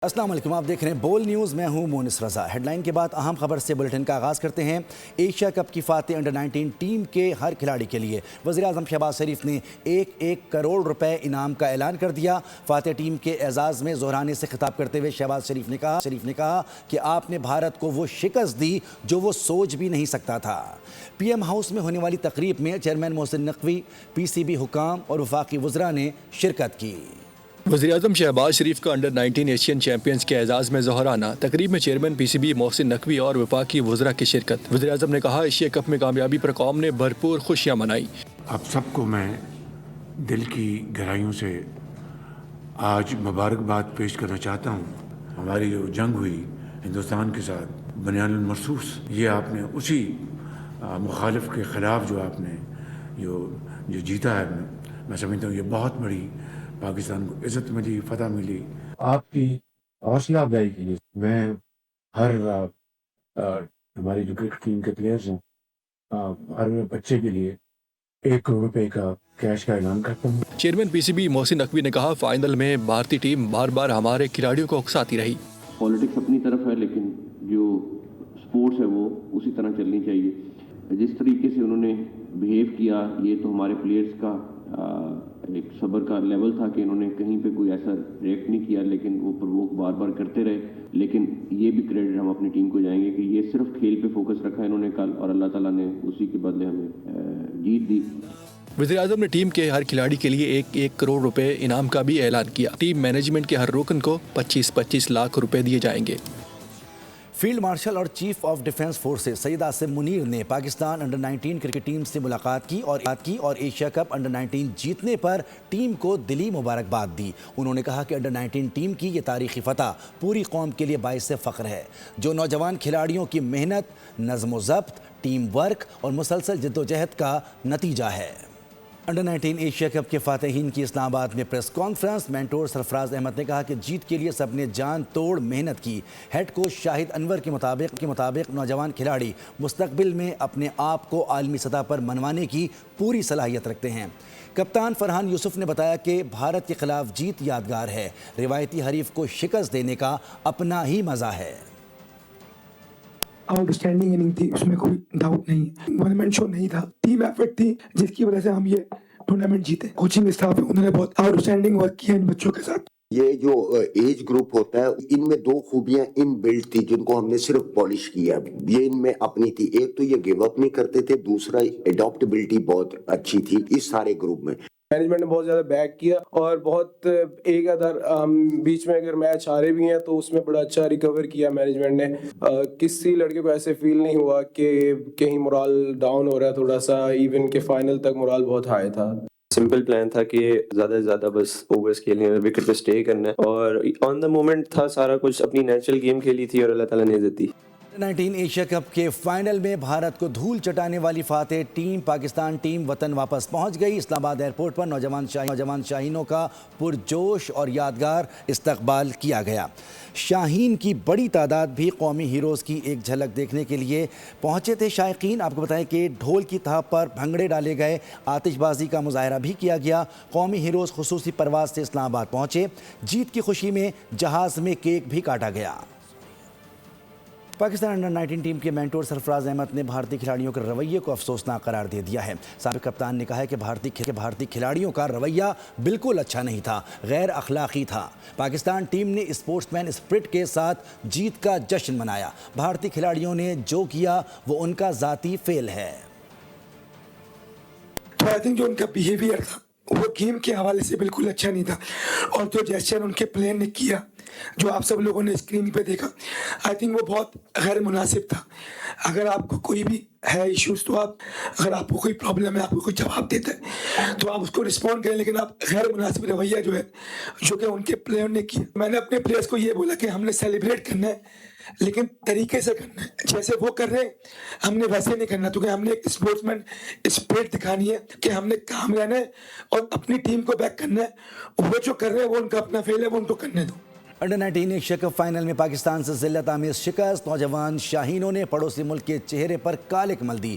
السلام علیکم، آپ دیکھ رہے ہیں بول نیوز، میں ہوں مونس رضا۔ ہیڈ لائن کے بعد اہم خبر سے بلٹن کا آغاز کرتے ہیں۔ ایشیا کپ کی فاتح انڈر 19 ٹیم کے ہر کھلاڑی کے لیے وزیر اعظم شہباز شریف نے 1 کروڑ روپے انعام کا اعلان کر دیا۔ فاتح ٹیم کے اعزاز میں زہرانے سے خطاب کرتے ہوئے شہباز شریف نے کہا کہ آپ نے بھارت کو وہ شکست دی جو وہ سوچ بھی نہیں سکتا تھا۔ پی ایم ہاؤس میں ہونے والی تقریب میں چیئرمین محسن نقوی، پی سی بی حکام اور وفاقی وزراء نے شرکت کی۔ وزیر اعظم شہباز شریف کا انڈر 19 ایشین چیمپئنز کے اعزاز میں ظہرانہ تقریب میں chairman P C B Mohsin Naqvi اور وفاقی وزراء کی شرکت۔ وزیر اعظم نے کہا ایشیا کپ میں کامیابی پر قوم نے بھرپور خوشیاں منائی۔ آپ سب کو میں دل کی گہرائیوں سے آج مبارکباد پیش کرنا چاہتا ہوں۔ ہماری جو جنگ ہوئی ہندوستان کے ساتھ بنیان المرصوص، یہ آپ نے اسی مخالف کے خلاف جو آپ نے جو جیتا ہے، میں سمجھتا ہوں یہ بہت بڑی پاکستان کو عزت ملی، فتح ملی۔ آپ کی حوصلہ افزائی کے لیے میں ہر ہماری جو کرکٹ ٹیم کے پلیئرز ہیں، ہر بچے کے لیے 1 کروڑ روپے کا کیش کا اعلان کرتا ہوں۔ Chairman P C B Mohsin Naqvi نے کہا فائنل میں بھارتی ٹیم بار بار ہمارے کھلاڑیوں کو اکساتی رہی۔ پالیٹکس اپنی طرف ہے، لیکن جو سپورٹس ہے وہ اسی طرح چلنی چاہیے۔ جس طریقے سے انہوں نے بیہیو کیا، یہ تو ہمارے پلیئرز کا ایک صبر کا لیول تھا کہ انہوں نے کہیں پہ کوئی ایسا ریئیکٹ نہیں کیا، لیکن وہ پرووک بار بار کرتے رہے۔ لیکن یہ بھی کریڈٹ ہم اپنی ٹیم کو جائیں گے کہ یہ صرف کھیل پہ فوکس رکھا انہوں نے کل، اور اللہ تعالیٰ نے اسی کے بدلے ہمیں جیت دی۔ وزیر اعظم نے ٹیم کے ہر کھلاڑی کے لیے 1 کروڑ روپے انعام کا بھی اعلان کیا۔ ٹیم مینجمنٹ کے ہر رکن کو 25 لاکھ روپے دیے جائیں گے۔ فیلڈ مارشل اور چیف آف ڈیفنس فورسز سید آصم منیر نے پاکستان انڈر 19 کرکٹ ٹیم سے ملاقات کی اور ایشیا کپ انڈر 19 جیتنے پر ٹیم کو دلی مبارکباد دی۔ انہوں نے کہا کہ انڈر 19 ٹیم کی یہ تاریخی فتح پوری قوم کے لیے باعث فخر ہے، جو نوجوان کھلاڑیوں کی محنت، نظم و ضبط، ٹیم ورک اور مسلسل جدوجہد کا نتیجہ ہے۔ انڈر 19 ایشیا کپ کے فاتحین کی اسلام آباد میں پریس کانفرنس۔ مینٹور سرفراز احمد نے کہا کہ جیت کے لیے سب نے جان توڑ محنت کی۔ ہیڈ کوچ شاہد انور کے مطابق نوجوان کھلاڑی مستقبل میں اپنے آپ کو عالمی سطح پر منوانے کی پوری صلاحیت رکھتے ہیں۔ کپتان فرحان یوسف نے بتایا کہ بھارت کے خلاف جیت یادگار ہے، روایتی حریف کو شکست دینے کا اپنا ہی مزہ ہے۔ آؤٹ اسٹینڈنگ اننگ تھی، اس میں کوئی ڈاؤٹ نہیں۔ ون مین شو نہیں تھا، ٹیم ایفرٹ تھی جس کی وجہ سے ہم یہ ٹورنامنٹ جیتے۔ کوچنگ اسٹاف ہے، انہوں نے بہت آؤٹ اسٹینڈنگ ورک کیا ان بچوں کے ساتھ۔ یہ جو ایج گروپ ہوتا ہے، ان میں 2 خوبیاں ان بلڈ تھی جن کو ہم نے صرف پالش کیا، یہ ان میں اپنی تھی۔ ایک تو یہ گیو اپ نہیں کرتے تھے، دوسرا اڈاپٹیبلٹی بہت اچھی تھی اس سارے گروپ میں۔ مینجمنٹ نے بہت زیادہ بیک کیا اور بہت ایک ادھر بیچ میں اگر میچ ہارے بھی ہیں تو اس میں بڑا اچھا ریکور کیا مینجمنٹ نے۔ کسی لڑکے کو ایسے فیل نہیں ہوا کہ کہیں مورال ڈاؤن ہو رہا ہے تھوڑا سا، ایون کہ فائنل تک مورال بہت ہائی تھا۔ سمپل پلان تھا کہ زیادہ سے زیادہ بس اوورز کھیلنے ہیں، وکٹ پہ اسٹے کرنا ہے، اور آن دا مومنٹ تھا سارا کچھ، اپنی نیچرل گیم کھیلی تھی اور اللہ تعالیٰ نے عزت دی۔ 19 ایشیا کپ کے فائنل میں بھارت کو دھول چٹانے والی فاتح ٹیم پاکستان ٹیم وطن واپس پہنچ گئی۔ اسلام آباد ایئرپورٹ پر نوجوان شاہینوں کا پرجوش اور یادگار استقبال کیا گیا۔ شاہین کی بڑی تعداد بھی قومی ہیروز کی ایک جھلک دیکھنے کے لیے پہنچے تھے۔ شائقین، آپ کو بتائیں کہ ڈھول کی تھاپ پر بھنگڑے ڈالے گئے، آتش بازی کا مظاہرہ بھی کیا گیا۔ قومی ہیروز خصوصی پرواز سے اسلام آباد پہنچے۔ جیت کی خوشی میں جہاز میں کیک بھی کاٹا گیا۔ پاکستان انڈر 19 ٹیم کے مینٹور سرفراز احمد نے بھارتی کھلاڑیوں کے رویے کو افسوسناک قرار دے دیا ہے۔ سابق کپتان نے کہا ہے کہ بھارتی کھلاڑیوں کا رویہ بالکل اچھا نہیں تھا، غیر اخلاقی تھا۔ پاکستان ٹیم نے اسپورٹس مین اسپرٹ کے ساتھ جیت کا جشن منایا۔ بھارتی کھلاڑیوں نے جو کیا وہ ان کا ذاتی فعل ہے۔ تو آئی تھنک جو ان کا بیہیویئر تھا وہ گیم کے حوالے سے بالکل اچھا نہیں تھا، اور جو جیسچر ان کے پلیئر نے کیا جو آپ سب لوگوں نے اسکرین پہ دیکھا، آئی تھنک وہ بہت غیر مناسب تھا۔ اگر آپ کو کوئی بھی ہے ایشوز تو اگر آپ کو کوئی پرابلم ہے، آپ کو کوئی جواب دیتا ہے تو آپ اس کو رسپونڈ کریں، لیکن آپ غیر مناسب رویہ جو ہے جو کہ ان کے پلیئر نے کیا۔ میں نے اپنے پلیئرس کو یہ بولا کہ ہم نے سیلیبریٹ کرنا ہے لیکن طریقے سے کرنا ہے، جیسے وہ کر رہے ہیں ہم نے ویسے نہیں کرنا، کیونکہ ہم نے ایک اسپورٹس مین اسپرٹ دکھانی ہے کہ ہم نے کام رہنا ہے اور اپنی ٹیم کو بیک کرنا ہے۔ وہ جو کر رہے ہیں وہ ان کا اپنا فیل ہے، وہ ان کو کرنے دو۔ انڈر 19 ایشیا کپ فائنل میں پاکستان سے ذلت آمیز شکست۔ نوجوان شاہینوں نے پڑوسی ملک کے چہرے پر کالک مل دی۔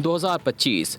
2025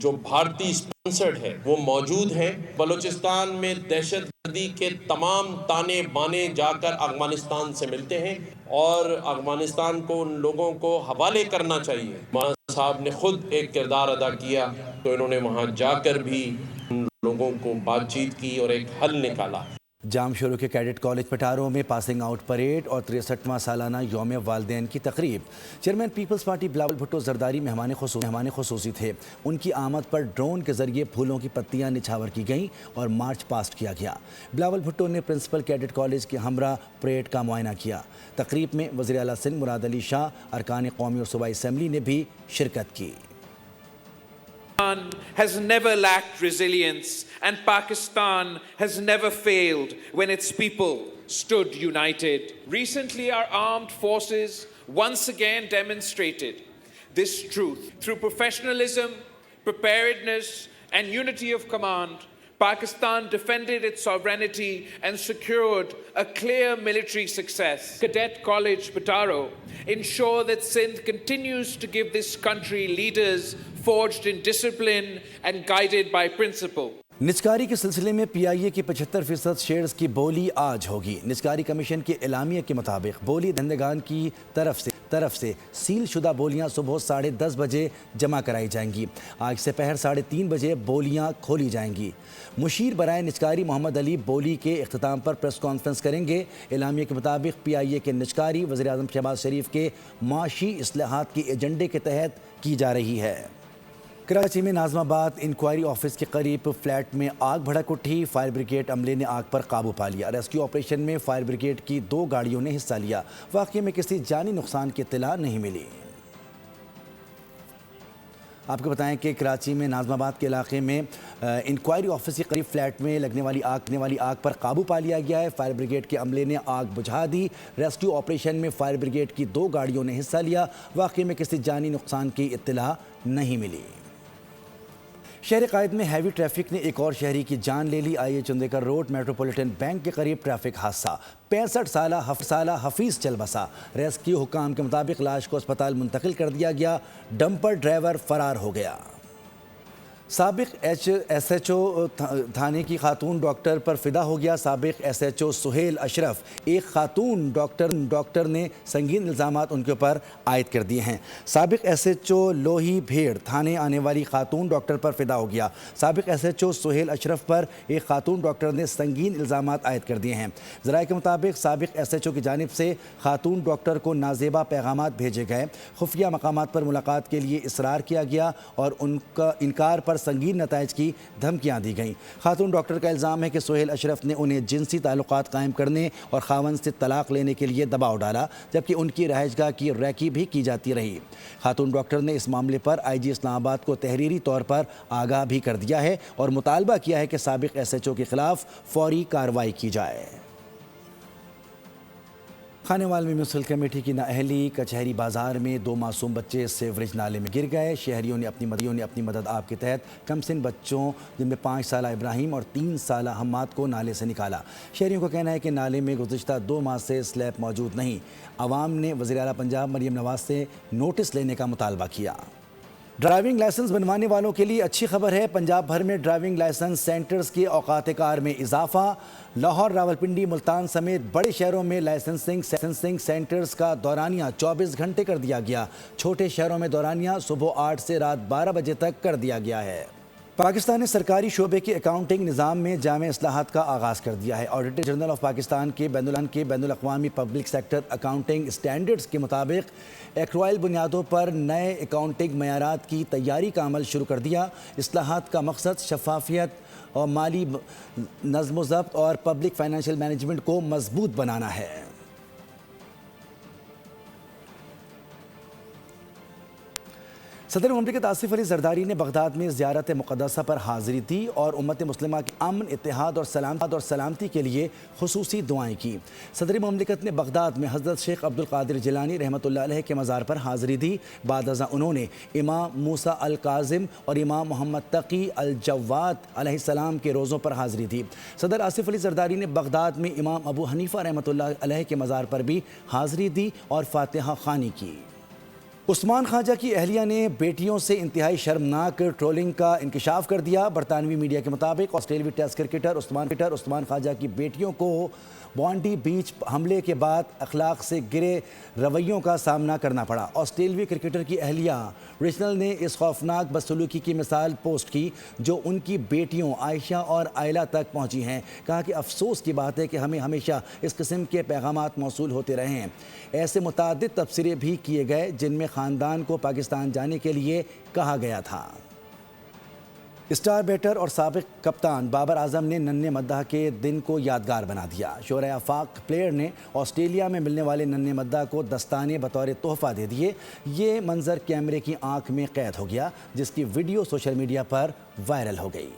جو بھارتی اسپانسرڈ ہے وہ موجود ہیں. بلوچستان میں دہشت گردی کے تمام تانے بانے جا کر افغانستان سے ملتے ہیں اور افغانستان کو ان لوگوں کو حوالے کرنا چاہیے. مولانا صاحب نے خود ایک کردار ادا کیا تو انہوں نے وہاں جا کر بھی ان لوگوں کو بات چیت کی اور ایک حل نکالا. جام شروع کے کیڈٹ کالج پٹاروں میں پاسنگ آؤٹ پریڈ اور 63واں سالانہ یوم والدین کی تقریب. Chairman Peoples Party Bilawal Bhutto Zardari مہمان خصوصی تھے. ان کی آمد پر ڈرون کے ذریعے پھولوں کی پتیاں نچھاور کی گئیں اور مارچ پاسٹ کیا گیا. بلاول بھٹو نے پرنسپل کیڈٹ کالج کے ہمراہ پریڈ کا معائنہ کیا. تقریب میں وزیر اعلیٰ سندھ مراد علی شاہ، ارکان قومی اور صوبائی اسمبلی نے بھی شرکت کی. has never lacked resilience and Pakistan has never failed when its people stood united. Recently, our armed forces once again demonstrated this truth. Through professionalism, preparedness, and unity of command, Pakistan defended its sovereignty and secured a clear military success. Cadet College Pataro ensure that Sindh continues to give this country leaders forged in discipline and guided by principle. نچکاری کے سلسلے میں پی آئی اے کی 75% shares کی بولی آج ہوگی. نچکاری commission کے اعلامیہ کے مطابق بولی دہندگان کی طرف سے سیل شدہ بولیاں صبح 10:30 بجے جمع کرائی جائیں گی. آج سپہر 3:30 بجے بولیاں کھولی جائیں گی. مشیر برائے نچکاری محمد علی بولی کے اختتام پر پریس کانفرنس کریں گے. اعلامیہ کے مطابق پی آئی اے کے نچکاری وزیر اعظم شہباز شریف کے معاشی اصلاحات کی ایجنڈے کے تحت کی جا رہی ہے. کراچی میں ناظم آباد انکوائری آفس کے قریب فلیٹ میں آگ بھڑک اٹھی. فائر بریگیڈ عملے نے آگ پر قابو پا لیا. ریسکیو آپریشن میں فائر بریگیڈ کی 2 گاڑیوں نے حصہ لیا. واقعے میں کسی جانی نقصان کی اطلاع نہیں ملی. آپ کو بتائیں کہ کراچی میں ناظم آباد کے علاقے میں انکوائری آفس کے قریب فلیٹ میں لگنے والی آگ پر قابو پا لیا گیا ہے. فائر بریگیڈ کے عملے نے آگ بجھا دی. ریسکیو آپریشن میں فائر بریگیڈ کی 2 گاڑیوں نے حصہ لیا. واقعے میں کسی جانی نقصان کی اطلاع نہیں ملی. شہر قائد میں ہیوی ٹریفک نے ایک اور شہری کی جان لے لی. آئی چندیکر روڈ میٹروپولیٹن بینک کے قریب ٹریفک حادثہ. 65 سالہ حفیظ چل بسا. ریسکیو حکام کے مطابق لاش کو اسپتال منتقل کر دیا گیا. ڈمپر ڈرائیور فرار ہو گیا. سابق ایس ایچ او تھانے کی خاتون ڈاکٹر پر فدا ہو گیا. سابق ایس ایچ او سہیل اشرف ایک خاتون ڈاکٹر نے سنگین الزامات ان کے اوپر عائد کر دیے ہیں. سابق ایس ایچ او لوہی بھیڑ تھانے آنے والی خاتون ڈاکٹر پر فدا ہو گیا. سابق ایس ایچ او سہیل اشرف پر ایک خاتون ڈاکٹر نے سنگین الزامات عائد کر دیے ہیں. ذرائع کے مطابق سابق ایس ایچ او کی جانب سے خاتون ڈاکٹر کو نازیبا پیغامات بھیجے گئے. خفیہ مقامات پر ملاقات کے لیے اصرار کیا گیا اور ان کا انکار پر سنگین نتائج کی دھمکیاں دی گئیں. خاتون ڈاکٹر کا الزام ہے کہ سہیل اشرف نے انہیں جنسی تعلقات قائم کرنے اور خاوند سے طلاق لینے کے لیے دباؤ ڈالا، جبکہ ان کی رہائش گاہ کی ریکی بھی کی جاتی رہی. خاتون ڈاکٹر نے اس معاملے پر آئی جی اسلام آباد کو تحریری طور پر آگاہ بھی کر دیا ہے اور مطالبہ کیا ہے کہ سابق ایس ایچ او کے خلاف فوری کارروائی کی جائے. خانیوال میں میونسپل کمیٹی کی نااہلی. کچہری بازار میں 2 معصوم بچے سیوریج نالے میں گر گئے. شہریوں نے اپنی مدد آپ کے تحت کم سن بچوں جن میں 5 سالہ ابراہیم اور 3 سالہ حماد کو نالے سے نکالا. شہریوں کا کہنا ہے کہ نالے میں گزشتہ 2 ماہ سے سلیب موجود نہیں. عوام نے وزیر اعلیٰ پنجاب مریم نواز سے نوٹس لینے کا مطالبہ کیا. ڈرائیونگ لائسنس بنوانے والوں کے لیے اچھی خبر ہے. پنجاب بھر میں ڈرائیونگ لائسنس سینٹرز کے اوقات کار میں اضافہ. لاہور، راولپنڈی، ملتان سمیت بڑے شہروں میں لائسنسنگ سینٹرز کا دورانیہ 24 گھنٹے کر دیا گیا. چھوٹے شہروں میں دورانیہ صبح 8 سے رات 12 بجے تک کر دیا گیا ہے. پاکستان نے سرکاری شعبے کے اکاؤنٹنگ نظام میں جامع اصلاحات کا آغاز کر دیا ہے. آڈیٹر جنرل آف پاکستان کے بین الاقوامی پبلک سیکٹر اکاؤنٹنگ اسٹینڈرڈز کے مطابق ایکروائل بنیادوں پر نئے اکاؤنٹنگ معیارات کی تیاری کا عمل شروع کر دیا. اصلاحات کا مقصد شفافیت اور مالی نظم و ضبط اور پبلک فائنینشیل مینجمنٹ کو مضبوط بنانا ہے. صدر مملکت آصف علی زرداری نے بغداد میں زیارت مقدسہ پر حاضری دی اور امت مسلمہ کے امن، اتحاد اور سلامتی کے لیے خصوصی دعائیں کی. صدر مملکت نے بغداد میں حضرت شیخ عبد القادر جیلانی رحمۃ اللہ علیہ کے مزار پر حاضری دی. بعد ازاں انہوں نے امام موسیٰ الکاظم اور امام محمد تقی الجواد علیہ السلام کے روزوں پر حاضری دی. صدر آصف علی زرداری نے بغداد میں امام ابو حنیفہ رحمۃ اللہ علیہ کے مزار پر بھی حاضری دی اور فاتحہ خوانی کی. عثمان خواجہ کی اہلیہ نے بیٹیوں سے انتہائی شرمناک ٹرولنگ کا انکشاف کر دیا۔ برطانوی میڈیا کے مطابق آسٹریلوی ٹیسٹ کرکٹر عثمان خواجہ کی بیٹیوں کو بانڈی بیچ حملے کے بعد اخلاق سے گرے رویوں کا سامنا کرنا پڑا۔ آسٹریلوی کرکٹر کی اہلیہ ریچل نے اس خوفناک بدسلوکی کی مثال پوسٹ کی جو ان کی بیٹیوں عائشہ اور آئلہ تک پہنچی ہیں۔ کہا کہ افسوس کی بات ہے کہ ہمیں ہمیشہ اس قسم کے پیغامات موصول ہوتے رہے ہیں۔ ایسے متعدد تبصرے بھی کیے گئے جن میں خاندان کو پاکستان جانے کے لیے کہا گیا تھا۔ اسٹار بیٹر اور سابق کپتان بابر اعظم نے ننھے مداح کے دن کو یادگار بنا دیا۔ شعرۂ آفاق پلیئر نے آسٹریلیا میں ملنے والے ننھے مداح کو دستانے بطور تحفہ دے دیے۔ یہ منظر کیمرے کی آنکھ میں قید ہو گیا جس کی ویڈیو سوشل میڈیا پر وائرل ہو گئی۔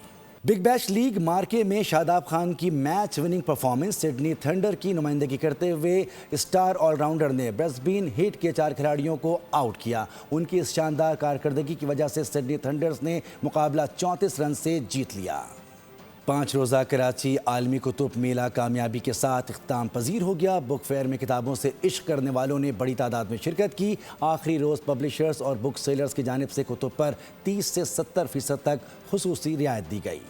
بگ بیش لیگ مارکے میں شاداب خان کی match winning performance Sydney thunder کی نمائندگی کرتے ہوئے اسٹار آل راؤنڈر نے برسبین ہیٹ کے 4 کھلاڑیوں کو آؤٹ کیا۔ ان کی اس شاندار کارکردگی کی وجہ سے سڈنی تھنڈرز نے مقابلہ 34 رن سے جیت لیا۔ 5 روزہ کراچی عالمی کتب میلہ کامیابی کے ساتھ اختتام پذیر ہو گیا۔ بک فیئر میں کتابوں سے عشق کرنے والوں نے بڑی تعداد میں شرکت کی۔ آخری روز پبلشرز اور بک سیلرز کی جانب سے کتب پر 30 سے 70% تک خصوصی رعایت دی گئی۔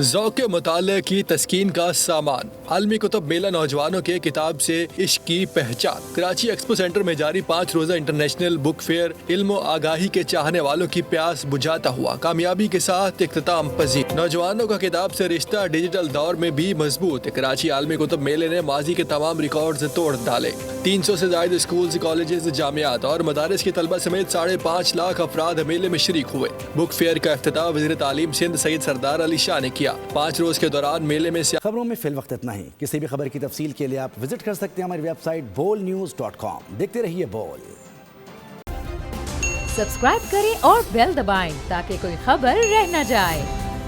ذوق مطالعہ کی تسکین کا سامان، عالمی کتب میلہ نوجوانوں کے کتاب سے عشق کی پہچان۔ کراچی ایکسپو سینٹر میں جاری 5 روزہ انٹرنیشنل بک فیئر علم و آگاہی کے چاہنے والوں کی پیاس بجھاتا ہوا کامیابی کے ساتھ اختتام پذیر۔ نوجوانوں کا کتاب سے رشتہ ڈیجیٹل دور میں بھی مضبوط۔ کراچی عالمی کتب میلے نے ماضی کے تمام ریکارڈز توڑ ڈالے۔ 300 سے زائد اسکولز، کالجز، جامعات اور مدارس کے طلبہ سمیت 5.5 لاکھ افراد میلے میں شریک ہوئے۔ بک فیئر کا افتتاح وزیر تعلیم سندھ سید سردار علی شاہ نے کیا۔ 5 روز کے دوران میلے میں خبروں میں فی الوقت اتنا ہی۔ کسی بھی خبر کی تفصیل کے لیے آپ وزٹ کر سکتے ہیں ہماری ویب سائٹ bolnews.com۔ دیکھتے رہیے بول۔ سبسکرائب کریں اور بیل دبائیں تاکہ کوئی خبر رہ نہ جائے۔